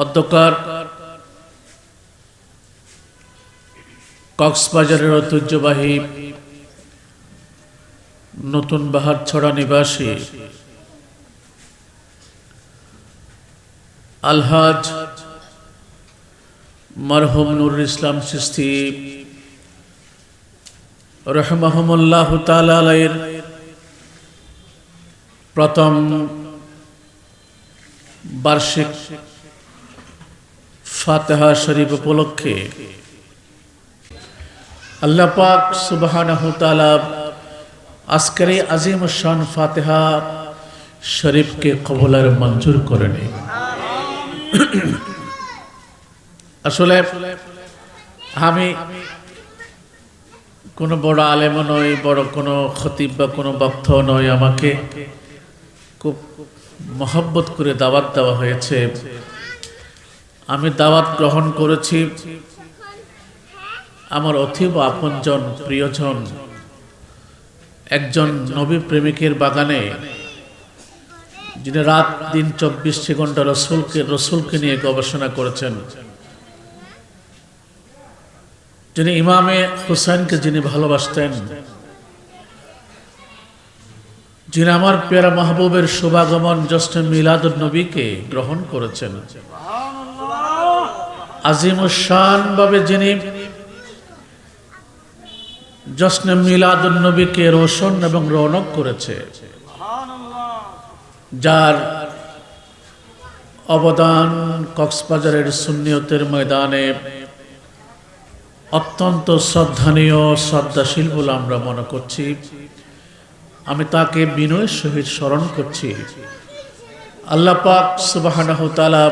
অধ্যকার কক্সবাজারের ঐতিহ্যবাহী নতুন বাহারছড়া নিবাসী আলহাজ মরহুম নুরুল ইসলাম চিশতি রাহিমাহুমুল্লাহ তাআলা আলাইহির প্রথম বার্ষিক ফাতিহা শরীফ উপলক্ষে আল্লাহ পাক সুবহানাহু তাআলা আজকের এই আজিম শান ফাতিহা শরীফকে কবুলের মঞ্জুর করে নিন। আসলে আমি কোনো বড় আলেম নই, বড় কোনো খতিব বা কোনো বক্তা নই। আমাকে খুব মহব্বত করে দাওয়াত দেওয়া হয়েছে, আমি দাওয়াত গ্রহণ করেছি। আমার অতীব আপনজন প্রিয়জন একজন নবী প্রেমিকের বাগানে, যিনি রাত দিন 24 ঘন্টা রসুলকে নিয়ে গবেষণা করেছেন, যিনি ইমামে হুসাইনকে যিনি ভালোবাসতেন, যিনি আমার প্যারা মাহবুবের শুভাগমন জশ্নে মিলাদুন নবীকে গ্রহণ করেছেন, আজিমুশ-শান ভাবে যিনি জশ্নে মিলাদুন নবীকে রোশন এবং রৌনক করেছে, যার অবদান কক্সবাজারের সুন্নিয়তের ময়দানে অত্যন্ত শ্রদ্ধানীয়, শ্রদ্ধাশীল বলে আমরা মনে করছি। আমি তাকে বিনয়ের সহিত স্মরণ করছি। আল্লাহ পাক সুবহানাহু তাআলা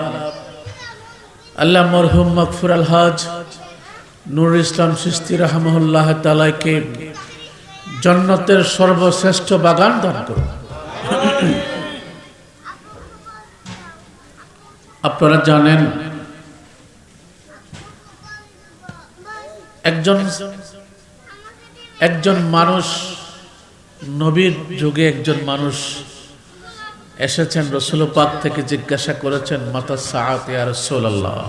আল্লাহ মরহুম মাগফুর আলহাজ নুরুল ইসলাম চিশতি রাহিমাহুল্লাহ তাআলাকে জান্নাতের সর্বশ্রেষ্ঠ বাগান দান করুন। আপনারা জানেন, একজন মানুষ, নবীর যুগে একজন মানুষ এসেছেন, রাসূল পাক থেকে জিজ্ঞাসা করেছেন, মাতা সাআত ইয়া রাসূলুল্লাহ।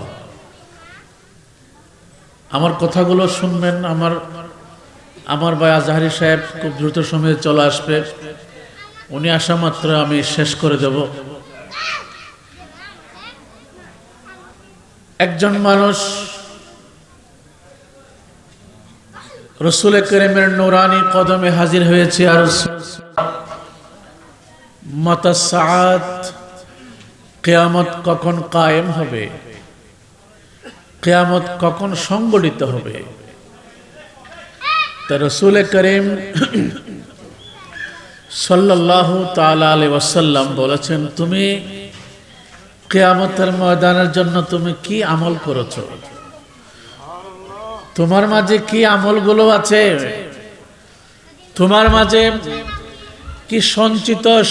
আমার কথাগুলো শুনবেন। আমার ভাই আজহারী সাহেব খুব দ্রুত সময়ে চলে আসবে, উনি আসা মাত্র আমি শেষ করে দেব। একজন মানুষ রাসূল কারীমের নূরানি কদমে হাজির হয়েছে, আর মাতা সাআত, কিয়ামত কখন কায়েম হবে, কিয়ামত কখন সংগঠিত হবে। তা রাসূল করিম সাল্লাল্লাহু তাআলা আলাইহি ওয়াসাল্লাম বলেছেন, তুমি কিয়ামতের ময়দানের জন্য তুমি কি আমল করেছো? তোমার মাঝে কি আমলগুলো আছে? তোমার মাঝে কি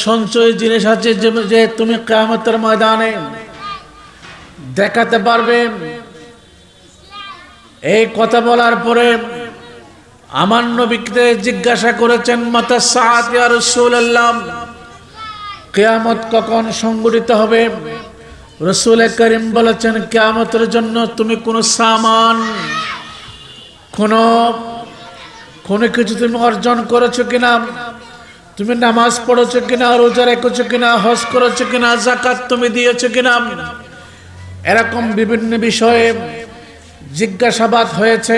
সঞ্চয় জিনিস আছে যে তুমি কিয়ামতের ময়দানে দেখাতে পারবে? এই কথা বলার পরে আমার নবীকে জিজ্ঞাসা করেছেন, মাতা সাআত ইয়া রাসূলুল্লাহ, কিয়ামত কখন সংঘটিত হবে? রাসূল করিম বলেছেন, কিয়ামতের জন্য তুমি কোনো সামান, কোনো কিছু তুমি অর্জন করেছো কিনা, তুমি নামাজ পড়েছো কিনা, রোজা রেখেছো কিনা, হজ করেছো কিনা, যাকাত তুমি দিয়েছো কিনা, এরকম বিভিন্ন বিষয়ে জিজ্ঞাসাবাদ হয়েছে।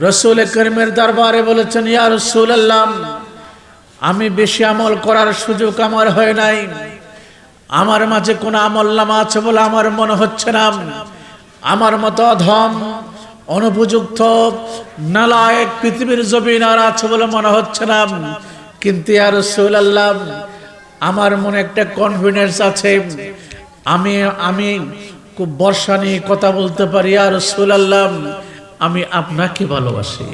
রাসূল করিমের দরবারে বলেছেন, ইয়া রাসূলুল্লাহ, আমি বেশি আমল করার সুযোগ আমার হয় নাই, আমার মাঝে কোনো আমল নামা আছে বলে আমার মনে হচ্ছে না, আমার মতো অধম, অনুপযুক্ত, নালায়েক পৃথিবীর জমিন আর আছে বলে মনে হচ্ছে না। কিন্তু ইয়া রাসূলুল্লাহ, আমার মনে একটা কনফিডেন্স আছে, আমি খুব ভরসা নিয়ে কথা বলতে পারি। ইয়া রাসূলুল্লাহ, আমি আপনাকে ভালোবাসি।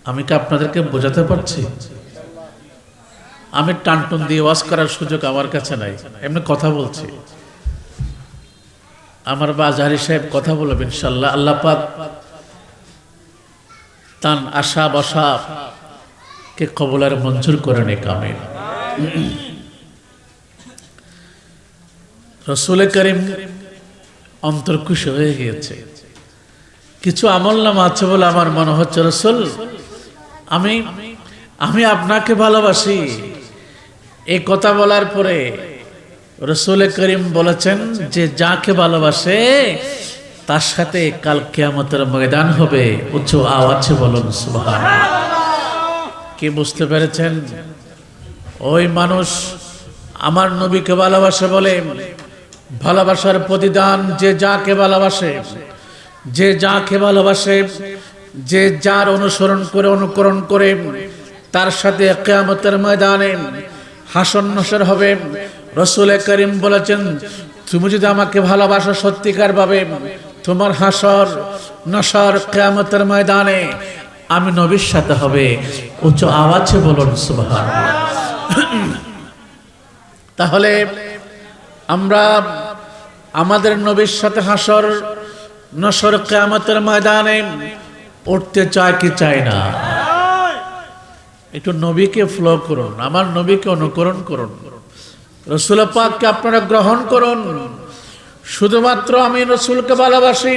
আমি কি আপনাদেরকে বোঝাতে পারছি? আমি টানটুন দিয়ে ওয়াজ করার সুযোগ আমার কাছে নাই, এমনি কথা বলছি। আমার আজহারী সাহেব কথা বলবেন ইনশাআল্লাহ। আল্লাহ পাক তার আশা বসা কে কবুল আর মঞ্জুর করে নিক, আমিন। রসুল করিম অন্তর খুশি হয়ে গিয়েছে। কিছু আমল নামা আছে বলে আমার মনে হচ্ছে রসুল আমি আমি আপনাকে ভালোবাসি। এই কথা বলার পরে রসুল করিম বলেছেন যে যাকে ভালোবাসে তার সাথে কাল কিয়ামতের ময়দান হবে। উচ্চ আওয়াজে বলুন সুবহানাল্লাহ। কি বুঝতে পেরেছেন? ওই মানুষ আমার নবীকে ভালোবাসে বলে ভালোবাসার প্রতিদান যে যাকে ভালোবাসে, যে যাকে ভালোবাসে, যে যার অনুকরণ করে তার সাথে কিয়ামতের ময়দানে হাসর নসর হবে। রসুল করিম বলেছেন তুমি যদি আমাকে ভালোবাসো সত্যিকার ভাবে, তোমার হাসর নসর কিয়ামতের ময়দানে আমি নবীর সাথে হবে। উচ্চ আওয়াজে বলুন সুবহানাল্লাহ। তাহলে আমরা আমাদের নবীর সাথে হাসর নসর কিয়ামতের ময়দানে উঠতে চাই কি চাই না? একটু নবীকে ফলো করুন, আমার নবীকে অনুকরণ করুন, রসুল পাককে আপনারা গ্রহণ করুন। শুধুমাত্র আমি রসুলকে ভালোবাসি,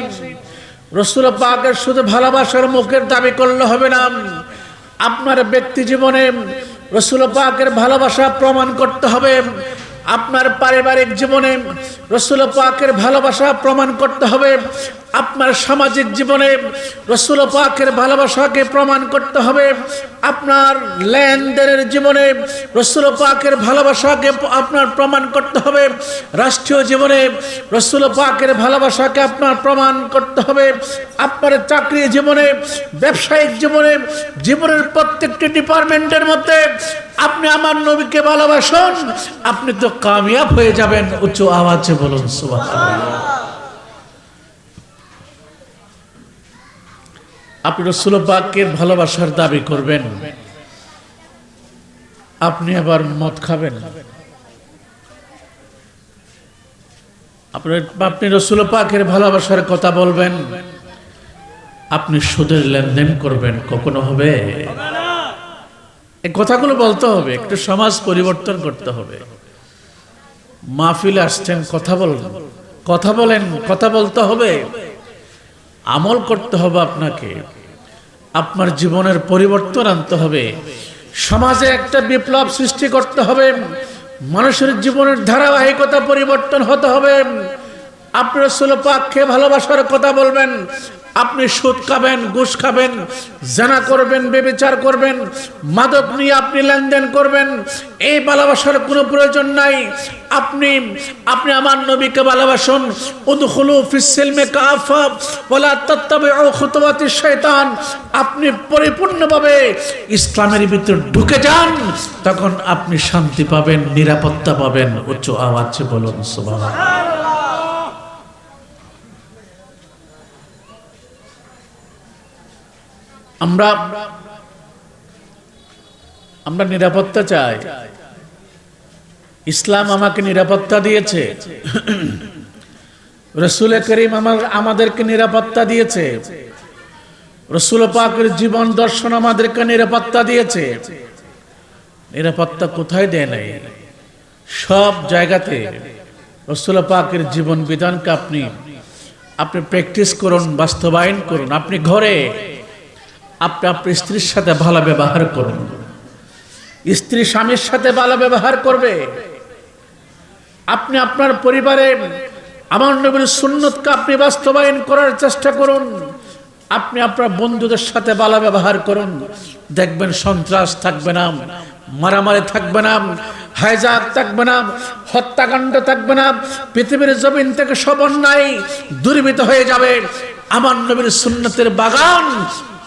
রসুল পাকের শুধু ভালোবাসার মুখের দাবি করলে হবে না। আপনার ব্যক্তি জীবনে রসুল পাকের ভালোবাসা প্রমাণ করতে হবে। আপনার পারিবারিক জীবনে রসুল পাকের ভালোবাসা প্রমাণ করতে হবে। আপনার সামাজিক জীবনে রসুল পাকের ভালোবাসাকে প্রমাণ করতে হবে। আপনার লেনদেনের জীবনে রসুল পাকের ভালোবাসাকে আপনার প্রমাণ করতে হবে। রাষ্ট্রীয় জীবনে রসুল পাকের ভালোবাসাকে আপনার প্রমাণ করতে হবে। আপনার চাকরি জীবনে, ব্যবসায়িক জীবনে, জীবনের প্রত্যেকটি ডিপার্টমেন্টের মধ্যে আপনি আমার নবীকে ভালোবাসুন, আপনি তো কামিয়াব হয়ে যাবেন। উচ্চ আওয়াজে বলুন সুবহানাল্লাহ। আপনি রসুল পাকের ভালোবাসার দাবি করবেন, আপনি আবার মদ খাবেন। আপনি রসুল পাকের ভালোবাসার কথা বলবেন, আপনি সুদের লেনদেন করবেন, কখনো হবে? এই কথাগুলো বলতে হবে, একটু সমাজ পরিবর্তন করতে হবে। মাহফিলে আসছেন, কথা বলেন, কথা বলতে হবে, আমল করতে হবে। আপনাকে আপনার জীবনের পরিবর্তন আনতে হবে, সমাজে একটা বিপ্লব সৃষ্টি করতে হবে, মানুষের জীবনের ধারাবাহিকতা পরিবর্তন হতে হবে। আপনি রাসূল পাককে ভালোবাসার কথা বলবেন, আপনি সুদ খাবেন, ঘুষ খাবেন, জানা করবেন, ব্যভিচার করবেন, মাদক নিয়ে আপনি লেনদেন করবেন, এই ভালোবাসার কোনো প্রয়োজন নাই। আপনি আমার নবীকে ভালোবাসুন। উদখুলু ফিস সিলমি কাফা ওয়ালা তাত্তাবিউ খুতুওয়াতিশ শাইতান। আপনি পরিপূর্ণভাবে ইসলামের ভিতর ঢুকে যান, তখন আপনি শান্তি পাবেন, নিরাপত্তা পাবেন। উচ্চ আওয়াজে বলুন সুবহানাল্লাহ। আমরা নিরাপত্তা চাই। ইসলাম আমাকে নিরাপত্তা দিয়েছে, রাসূল করিম আমাদেরকে নিরাপত্তা দিয়েছে, রাসূল পাকের জীবন দর্শন আমাদেরকে নিরাপত্তা দিয়েছে। নিরাপত্তা কোথায় দেয় নাই? সব জায়গাতে রাসূল পাকের জীবন বিধানকে আপনি প্র্যাকটিস করুন, বাস্তবায়ন করুন। আপনি ঘরে আপনার স্ত্রীর সাথে ভালো ব্যবহার করুন, স্ত্রী স্বামীর সাথে ভালো ব্যবহার করবে। আপনি আপনার পরিবারে আমার নবীর সুন্নতকে আপনি বাস্তবায়ন করার চেষ্টা করুন। আপনি আপনার বন্ধুদের সাথে ভালো ব্যবহার করুন, দেখবেন সন্ত্রাস থাকবে না, মারামারি থাকবে না, হাইজাক থাকবে না, হত্যাকাণ্ড থাকবে না। পৃথিবীর জমিন থেকে সব অন্যায় দূরীভূত হয়ে যাবে। আমার নবীর সুন্নতের বাগান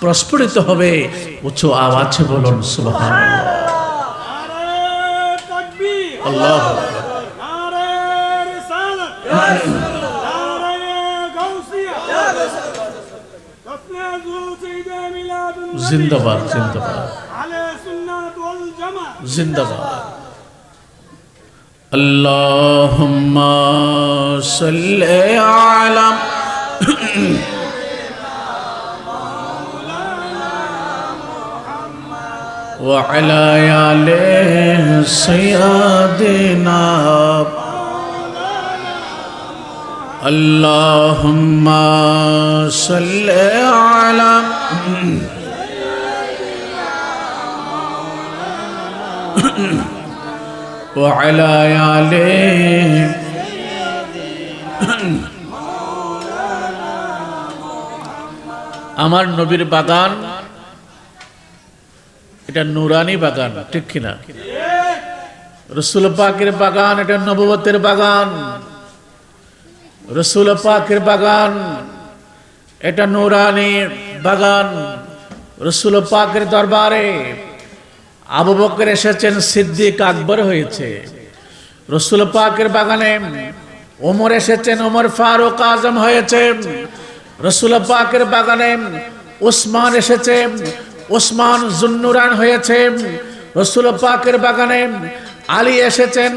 প্রস্ফুটিত হবে। উচ্চ আওয়াজে বলুন সুবহানাল্লাহ। আল্লাহু আকবার। জিন্দাবাদ, জিন্দাবাদ, জিন্দাবাদ। আল্লাহুম্মা সাল্লি আলা وعلى آل سيدنا আল্লাহুম্মা সাল্লি আলা ওয়া আলা আলি আমার নবীর বাগান এটা নুরানি বাগান, ঠিক কিনা? রাসূল পাকের বাগান এটা নবুয়তের বাগান। রাসূল পাকের বাগান এটা নুরানি বাগান। রাসূল পাকের দরবারে আবু বকর এসেছেন, সিদ্দিক আকবর হয়েছে। রাসূল পাকের বাগানে ওমর এসেছেন, ওমর ফারুক আজম হয়েছে। রাসূল পাকের বাগানে উসমান এসেছে, উসমান জুন্নুরান হয়েছে। রাসূল পাকের বাগানে আলী এসেছেন,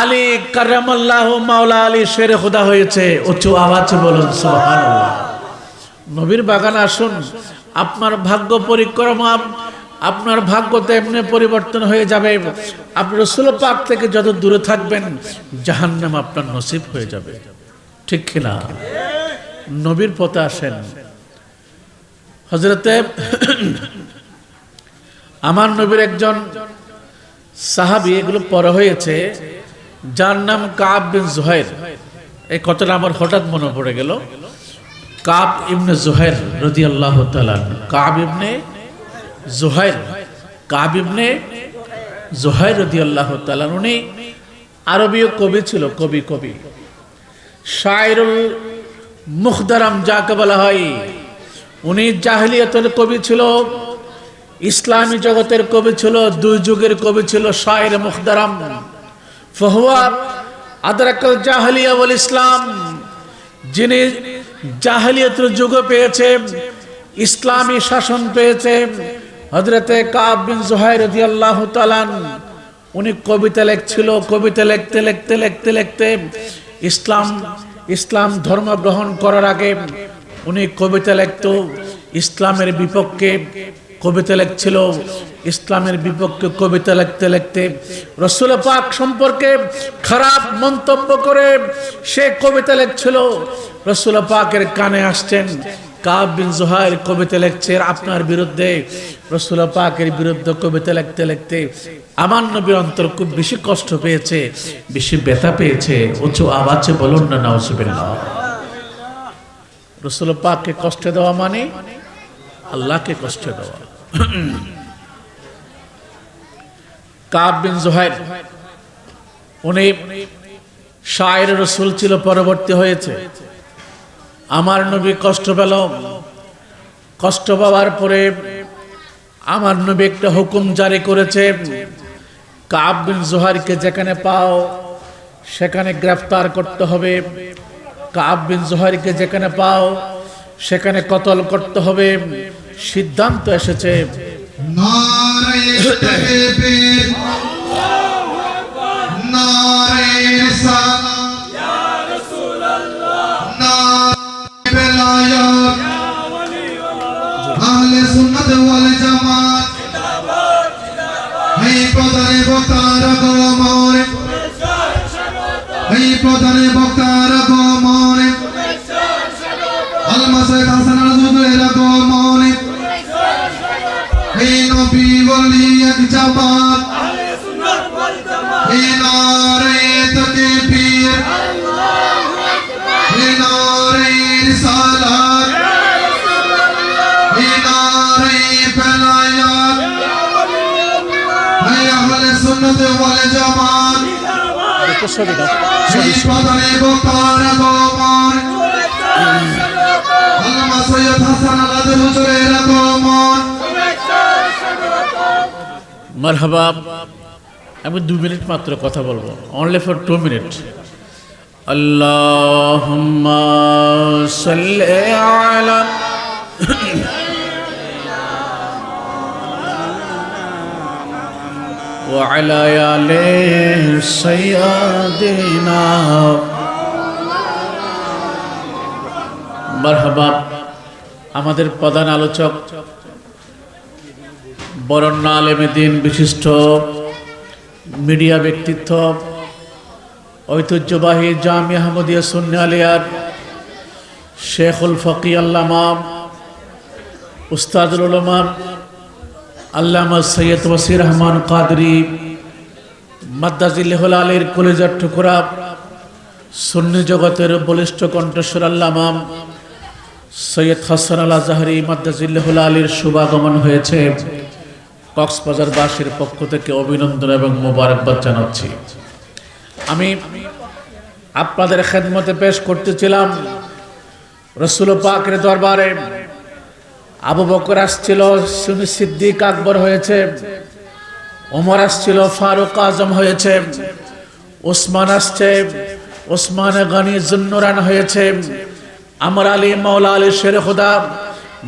আলী কাররামাল্লাহু মাওলা আলী শের খুদা হয়েছে। উচ্চ আওয়াজে বলুন সুবহানাল্লাহ। নবীর বাগানে আসুন, আপনার ভাগ্য পরিক্রমা, আপনার ভাগ্য তো এমনি পরিবর্তন হয়ে যাবে। আপনি রাসূল পাক থেকে যত দূরে থাকবেন জাহান্নাম আপনার নসিব হয়ে যাবে, ঠিক কিনা? নবীর পথে আসেন। হযরতে আমার নবীর একজন সাহাবী, এগুলো পরে হয়েছে, যার নাম কাব বিন জুহাইর। এই কথাটা আমার হঠাৎ মনে পড়ে গেল। কাব ইবনে জুহাইর রাদিয়াল্লাহু তাআলা, কাব ইবনে জুহাইর, কাব ইবনে জুহাইর রাদিয়াল্লাহু তাআলা। উনি আরবীয় কবি ছিল, কবি শায়রুল মুখদারাম যাকে বলা হয়। উনি জাহেলিয়াতের কবি ছিল, ইসলামী জগতের কবি ছিল, দুই যুগের কবি ছিল, শায়র মুখদারাম। ফাহুয়া আদরাকাল জাহেলিয়া ওয়াল ইসলাম, যিনি জাহেলিয়াতের যুগ পেয়েছে, ইসলামী শাসন পেয়েছে। হযরতে কাব বিন জুহাইর রাদিয়াল্লাহু তাআলা উনি কবিতা লিখছিল। কবিতা লিখতে ইসলাম ধর্ম গ্রহণ করার আগে উনি কবিতা লিখত, ইসলামের বিপক্ষে কবিতা লিখছিল। ইসলামের বিপক্ষে কবিতা লিখতে রাসূল পাক সম্পর্কে খারাপ মন্তব্য করে সে কবিতা লিখছিল। রাসূল পাকের কানে আসছেন, কাব বিন জুহাইর কবিতা লিখছে আপনার বিরুদ্ধে। রাসূল পাকের বিরুদ্ধে কবিতা লিখতে আমার নবীর অন্তর খুব বেশি কষ্ট পেয়েছে, বেশি ব্যথা পেয়েছে। উচ্চ আওয়াজে বলুন না নাউজুবিল্লাহ। রাসূল পাককে কষ্ট দেওয়া মানে আল্লাহকে কষ্ট দেওয়া। কাব বিন জুহাইর উনি শায়ের রাসূল ছিল, পরবর্তী হয়েছে। আমার নবী কষ্ট পেল। কষ্ট পাওয়ার পরে আমার নবী একটা হুকুম জারি করেছে, কাব বিন জুহাইরকে যেখানে পাও সেখানে গ্রেফতার করতে হবে। কাব বিন জুহাইরকে যেখানে পাও সেখানে কতল করতে হবে। সিদ্ধান্ত এসেছে। নারে তাকবীর, নারে সালাম, ইয়া রাসূলুল্লাহ, নারে বেলায়াত, ইয়া ওয়ালিউল্লাহ, আহলে সুন্নাত ওয়াল জামাত জিন্দাবাদ, জিন্দাবাদ। এই প্রধান বক্তার আগমন, এই প্রধান বক্তার আগমন, আল-মাসাইদ হাসান আল-জুদুরের আগমন, এই নবী ওলি এক জামাত, আহলে সুন্নাত ওয়াল জামাত, এই নারে তাকবীর, আল্লাহু আকবার, এই নারে রিসালাত, ইয়া রাসূলুল্লাহ, এই নারে বেলায়াত, ইয়া ওয়ালিউল্লাহ, এই আহলে সুন্নাত ওয়াল জামাত জিন্দাবাদ। এই প্রধান বক্তার আগমন, আল-মাসাইদ হাসান আল-জুদুরের আগমন। মারহাবা। আমি 2 মিনিট মাত্র কথা বলবো, অনলি ফর 2 মিনিট। আল্লাহুম্মা সাল্লি আলা ওয়া আলা আলি সাইয়্যিদিনা। মারহাবা। আমাদের প্রধান আলোচক, বরেণ্য আলেমে দ্বীন, বিশিষ্ট মিডিয়া ব্যক্তিত্ব, ঐতিহ্যবাহী জামিয়া আহমদিয়া সুন্নি আলিয়ার শেখুল ফকি আল্লামা উস্তাদুল উলামা আল্লামা সৈয়দ ওয়াসির রহমান কাদরি মাদ্দাজিল্লাহুল আলীর কলিজার টুকরা সুন্নি জগতের বলিষ্ঠ কণ্ঠস্বর আল্লামা সৈয়দ হাসান আল আজহারি মাদ্দাজিল্লাহুল আলীর শুভাগমন হয়েছে। কক্সবাজারবাসীর পক্ষ থেকে অভিনন্দন এবং মোবারকবাদ জানাচ্ছি। আমি আপনাদের খেদমতে পেশ করতেছিলাম রসুল পাকের দরবারে আবু বকর আসছিল, সুন্নি সিদ্দিক আকবর হয়েছে, ওমর আসছিল, ফারুক আজম হয়েছে, ওসমান আসছে, ওসমান গনি জুন্নুরান হয়েছে, আমর আলী মাওলা আলী শের খুদা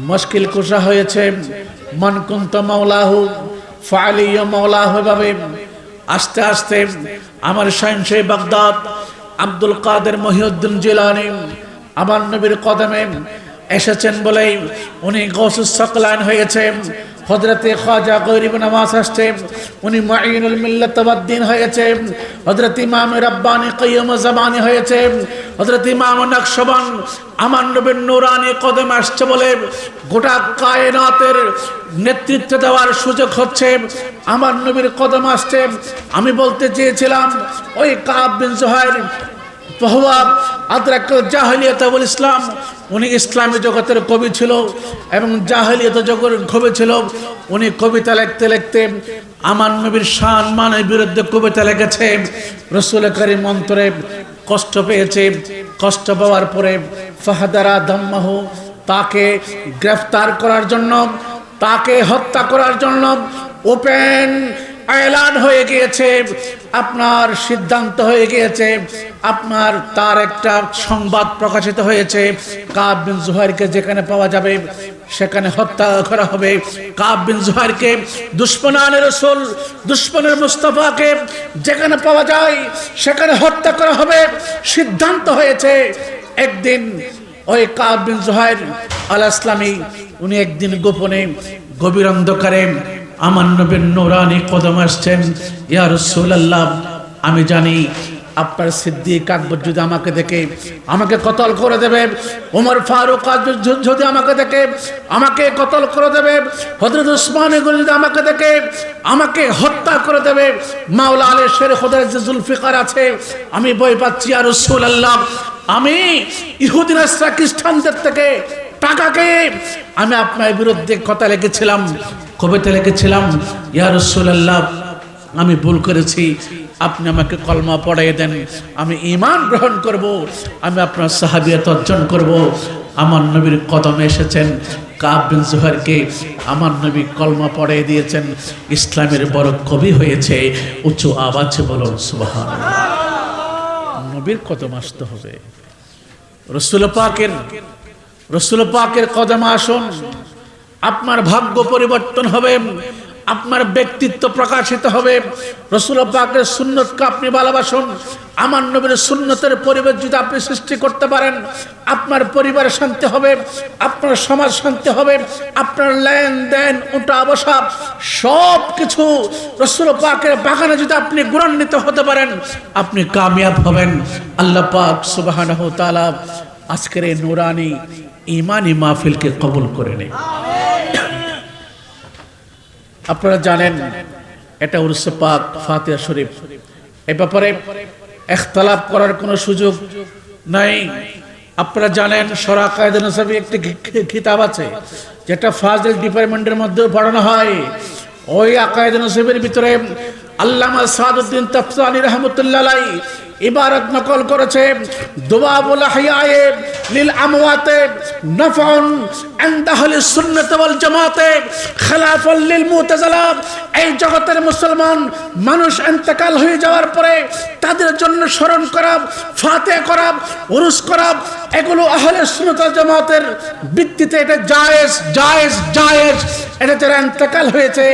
মুশকিল কুশা হয়েছে, মান কুন্ত মাওলাহু ফালিয়া মাওলাহু ভাবে আস্তে আস্তে আমার শাইনশে বাগদাদ আব্দুল কাদের মহিউদ্দিন জিলানী আমার নবীর কদমে এসেছেন বলেই উনি গৌসুস সকলান হয়েছে। হযরতে খাজা গরিব নওয়াজ আসছে, উনি মুঈনুল মিল্লাত ওয়াদ্দিন হয়েছে। হযরত ইমাম রাব্বানি কাইয়্যুম জামানি হয়েছে। হযরত ইমাম নকশবন্দ আমার নবীর নূরানি কদম আসছে বলে গোটা কায়নাতের নেতৃত্ব দেওয়ার সুযোগ হচ্ছে। আমার নবীর কদম আসছে। আমি বলতে চেয়েছিলাম ওই কাব বিন জুহাইর ফাহুয়া আদরাকাল জাহিলিয়াত ওয়াল ইসলাম, উনি ইসলামী জগতের কবি ছিল এবং জাহিলিয়াত জগতের কবি ছিল। উনি কবিতা লিখতে লিখতে আমার নবীর শান মানের বিরুদ্ধে কবিতা লিখেছে। রাসূল করিম অন্তরে কষ্ট পেয়েছে। কষ্ট পাওয়ার পরে ফাহাদারা দাম্মাহু, তাকে গ্রেফতার করার জন্য, তাকে হত্যা করার জন্য ওপেন এলান হয়ে গিয়েছে, আপনার সিদ্ধান্ত হয়ে গিয়েছে, আপনার তার একটা সংবাদ প্রকাশিত হয়েছে। কাব বিন জুহাইরকে যেখানে পাওয়া যাবে সেখানে হত্যা করা হবে। কাব বিন জুহাইরকে দুশমনানে রাসূল, দুশমনের মুস্তাফাকে যেখানে পাওয়া যায় সেখানে হত্যা করা হবে। সিদ্ধান্ত হয়েছে। একদিন ওই কাব বিন জুহাইর আল ইসলামী উনি একদিন গোপনে গভীর অন্ধকারে আমার নবীর নূরানি কদম আসছেন। ইয়া রাসূলুল্লাহ, আমি জানি আপনার সিদ্দিক আকবর যদি আমাকে দেখে আমাকে কতল করে দেবে, ওমর ফারুক যদি আমাকে দেখে আমাকে কতল করে দেবে, হযরত ওসমান গনি যদি আমাকে দেখে আমাকে হত্যা করে দেবে, মাওলা আলী শের খুদা যে জুলফিকার আছে, আমি ভয় পাচ্ছি। ইয়া রাসূলুল্লাহ, আমি ইহুদি নাসরা খ্রিস্টানদের থেকে টাকাকে আমি আপনার বিরুদ্ধে কথা লিখেছিলাম, কবিতা লিখেছিলাম। ইয়া রাসূলুল্লাহ, আমি ভুল করেছি, আপনি আমাকে কলমা পড়াইয়ে দেন, আমি ঈমান গ্রহণ করব, আমি আপনার সাহাবিয়ত অর্জন করব। আমার নবীর কদমে এসেছেন। কাব বিন জুহাইরকে আমার নবী কলমা পড়াইয়ে দিয়েছেন, ইসলামের বড় কবি হয়েছে। উঁচু আওয়াজে বলুন সুবহানাল্লাহ। নবীর কদম আসতে হবে, রাসূল পাকের কদমে আসুন, আপনার ভাগ্য পরিবর্তন হবে, আপনার ব্যক্তিত্ব প্রকাশিত হবে। রাসূল পাকের সুন্নতকে আপনি ভালোবাসুন। আমার নবীর সুন্নতের পরিবেশ যদি আপনি সৃষ্টি করতে পারেন, আপনার পরিবার শান্তি হবে, আপনার সমাজ শান্তি হবে, আপনার লেনদেন উঠা বসা সব কিছু রাসূল পাকের বাগানে যদি আপনি গুণান্বিত হতে পারেন, আপনি কামিয়াব হবেন। আল্লাহ পাক সুবহানাহু ওয়া তাআলা আজকের এই নূরানি ঈমানি মাহফিলকে কবুল করে নিন। আপনারা জানেন এটা উরুস পাক ফাতিহা শরীফ, এই ব্যাপারে ইখতিলাফ করার কোনো সুযোগ নাই। আপনারা জানেন শরা কায়দা নসবি একটি কিতাব আছে যেটা ফাজিল ডিপার্টমেন্টের মধ্যে পড়ানো হয়। ওই আকায়েদ নসবের ভিতরে আল্লামা সাদউদ্দিন তাফসানি রাহমাতুল্লাহ আলাইহি ইবারত নকল করেছে, দুবাবুল আহইয়ায়ে লিল আমওয়াতে নাফউন ইনদা আহলিস সুন্নাত ওয়াল জামাতে খিলাফান লিল মুতাজিলা। এই জগতের মুসলমান মানুষ ইন্তেকাল হয়ে যাওয়ার পরে তাদের জন্য স্মরণ করা, ফাতিহা করা, উরুস করা, এগুলো আহলে সুন্নাত ওয়াল জামাতের ভিত্তিতে এটা জায়েজ জায়েজ জায়েজ। এটা যারা ইন্তেকাল হয়েছে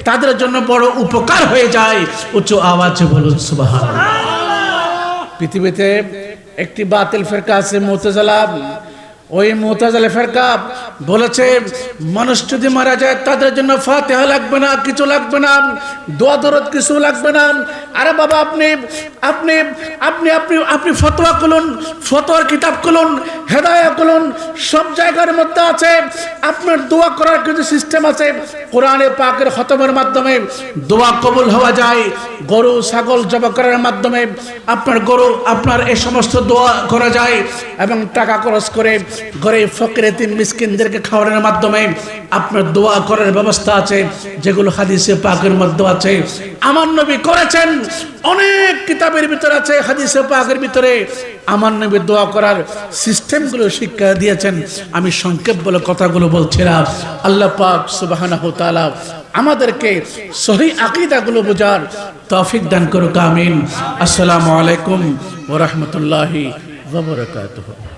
তাদের জন্য বড় উপকার হয়ে যায়। উচ্চ আওয়াজে বলুন সুবহানাল্লাহ। পৃথিবীতে একটি বাতিল ফিরকা আছে মুতাজিলা, ওই মুতাজিলা ফিরকা বলেছে মানুষ যদি মারা যায় তাদের জন্য ফাতিহা লাগবে না, কিছু লাগবে না, দোয়া দরুদ কিছু লাগবে না। আরে বাবা আপনি আপনি আপনি আপনি আপনি ফতোয়া খুলুন, ফতোয়ার কিতাব খুলুন, হেদায়া খুলুন, সব জায়গার মধ্যে আছে আপনার দোয়া করার কিছু সিস্টেম আছে। কোরআনে পাকের খতমের মাধ্যমে দোয়া কবুল হওয়া যায়, গরু ছাগল জবাই করার মাধ্যমে আপনার এই সমস্ত দোয়া করা যায়, এবং টাকা খরচ করে ঘরে ফকির এতিম মিসকিনদেরকে খাওয়ানোর মাধ্যমে আপনার দোয়া করার ব্যবস্থা আছে, যেগুলো হাদিসে পাকের মধ্যে আছে। আমার নবী করেছেন, অনেক কিতাবের ভিতরে আছে, হাদিসে পাকের ভিতরে আমার নবী দোয়া করার সিস্টেমগুলো শিক্ষা দিয়েছেন। আমি সংক্ষেপ বলে কথাগুলো বলছিলাম। আল্লাহ পাক সুবহানাহু ওয়া তাআলা আমাদেরকে সহি আকীদাগুলো বোঝার তৌফিক দান করুক, আমিন। আসসালামু আলাইকুম ওয়া রাহমাতুল্লাহি ওয়া বারাকাতুহু।